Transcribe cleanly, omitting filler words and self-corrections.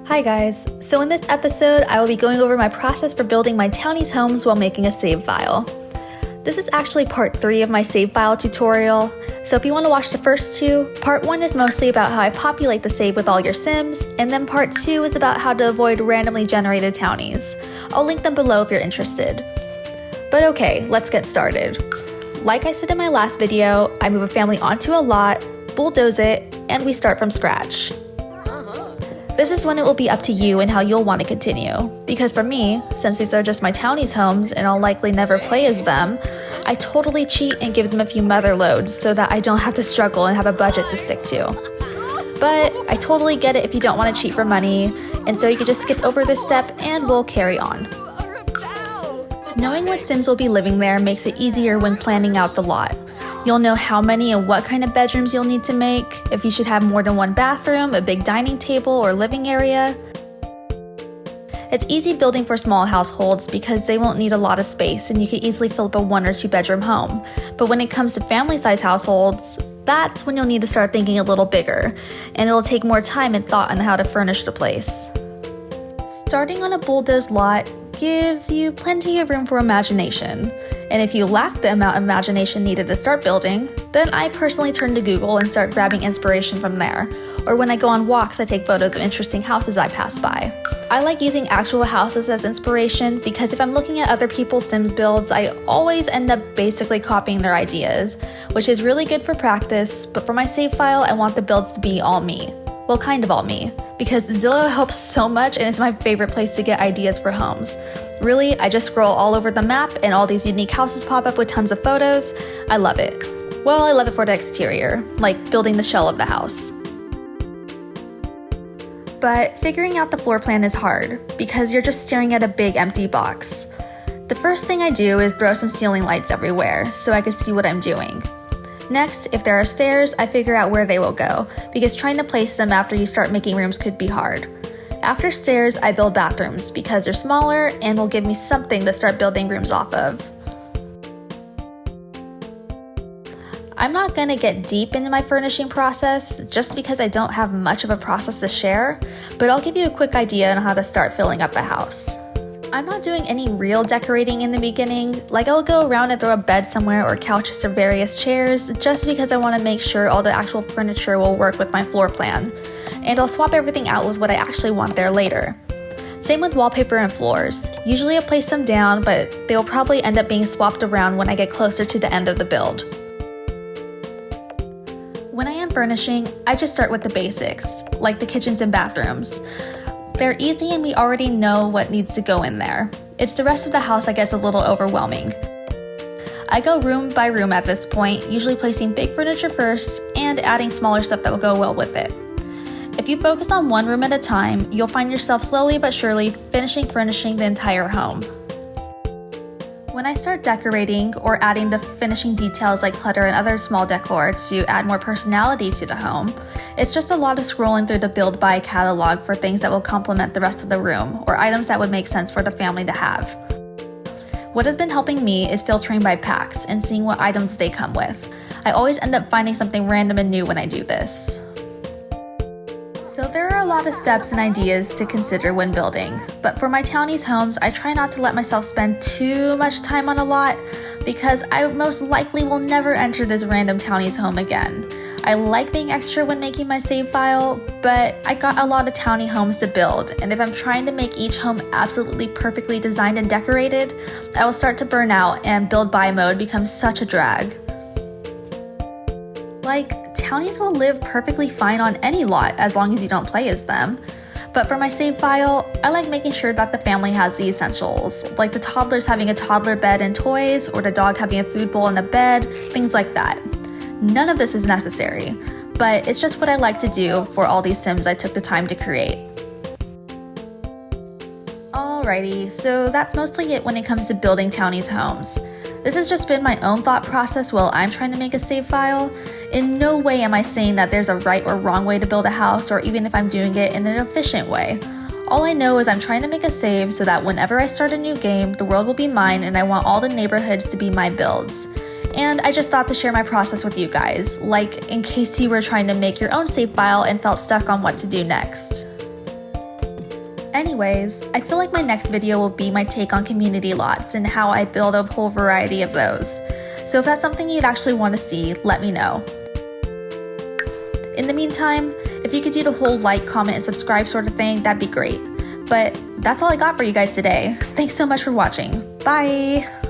Hi guys, so in this episode, I will be going over my process for building my townies homes while making a save file. This is actually part 3 of my save file tutorial, so if you want to watch the first 2, part 1 is mostly about how I populate the save with all your sims, and then part 2 is about how to avoid randomly generated townies. I'll link them below if you're interested. But okay, let's get started. Like I said in my last video, I move a family onto a lot, bulldoze it, and we start from scratch. This is when it will be up to you and how you'll want to continue. Because for me, since these are just my townies homes and I'll likely never play as them, I totally cheat and give them a few mother loads so that I don't have to struggle and have a budget to stick to. But I totally get it if you don't want to cheat for money, and so you can just skip over this step and we'll carry on. Knowing what sims will be living there makes it easier when planning out the lot. You'll know how many and what kind of bedrooms you'll need to make, if you should have more than one bathroom, a big dining table, or living area. It's easy building for small households because they won't need a lot of space and you can easily fill up a 1 or 2 bedroom home. But when it comes to family size households, that's when you'll need to start thinking a little bigger, and it'll take more time and thought on how to furnish the place. Starting on a bulldozed lot gives you plenty of room for imagination. And if you lack the amount of imagination needed to start building, then I personally turn to Google and start grabbing inspiration from there. Or when I go on walks, I take photos of interesting houses I pass by. I like using actual houses as inspiration because if I'm looking at other people's Sims builds, I always end up basically copying their ideas, which is really good for practice, but for my save file, I want the builds to be all me. Well, kind of all me, because Zillow helps so much and it's my favorite place to get ideas for homes. Really, I just scroll all over the map and all these unique houses pop up with tons of photos. I love it. Well, I love it for the exterior, like building the shell of the house. But figuring out the floor plan is hard, because you're just staring at a big empty box. The first thing I do is throw some ceiling lights everywhere, so I can see what I'm doing. Next, if there are stairs, I figure out where they will go, because trying to place them after you start making rooms could be hard. After stairs, I build bathrooms, because they're smaller and will give me something to start building rooms off of. I'm not going to get deep into my furnishing process, just because I don't have much of a process to share, but I'll give you a quick idea on how to start filling up a house. I'm not doing any real decorating in the beginning, like I'll go around and throw a bed somewhere or couches or various chairs, just because I want to make sure all the actual furniture will work with my floor plan. And I'll swap everything out with what I actually want there later. Same with wallpaper and floors. Usually I place them down, but they'll probably end up being swapped around when I get closer to the end of the build. When I am furnishing, I just start with the basics, like the kitchens and bathrooms. They're easy and we already know what needs to go in there. It's the rest of the house that gets a little overwhelming. I go room by room at this point, usually placing big furniture first and adding smaller stuff that will go well with it. If you focus on one room at a time, you'll find yourself slowly but surely furnishing the entire home. When I start decorating or adding the finishing details like clutter and other small decor to add more personality to the home, it's just a lot of scrolling through the build by catalog for things that will complement the rest of the room or items that would make sense for the family to have. What has been helping me is filtering by packs and seeing what items they come with. I always end up finding something random and new when I do this. So there are a lot of steps and ideas to consider when building, but for my townies homes, I try not to let myself spend too much time on a lot because I most likely will never enter this random townies home again. I like being extra when making my save file, but I got a lot of townie homes to build, and if I'm trying to make each home absolutely perfectly designed and decorated, I will start to burn out and build by mode becomes such a drag. Like, townies will live perfectly fine on any lot as long as you don't play as them. But for my save file, I like making sure that the family has the essentials, like the toddlers having a toddler bed and toys, or the dog having a food bowl and a bed, things like that. None of this is necessary, but it's just what I like to do for all these Sims I took the time to create. Alrighty, so that's mostly it when it comes to building townies homes. This has just been my own thought process while I'm trying to make a save file. In no way am I saying that there's a right or wrong way to build a house, or even if I'm doing it in an efficient way. All I know is I'm trying to make a save so that whenever I start a new game, the world will be mine and I want all the neighborhoods to be my builds. And I just thought to share my process with you guys, like in case you were trying to make your own save file and felt stuck on what to do next. Anyways, I feel like my next video will be my take on community lots and how I build a whole variety of those. So if that's something you'd actually want to see, let me know. In the meantime, if you could do the whole like, comment, and subscribe sort of thing, that'd be great. But that's all I got for you guys today. Thanks so much for watching. Bye!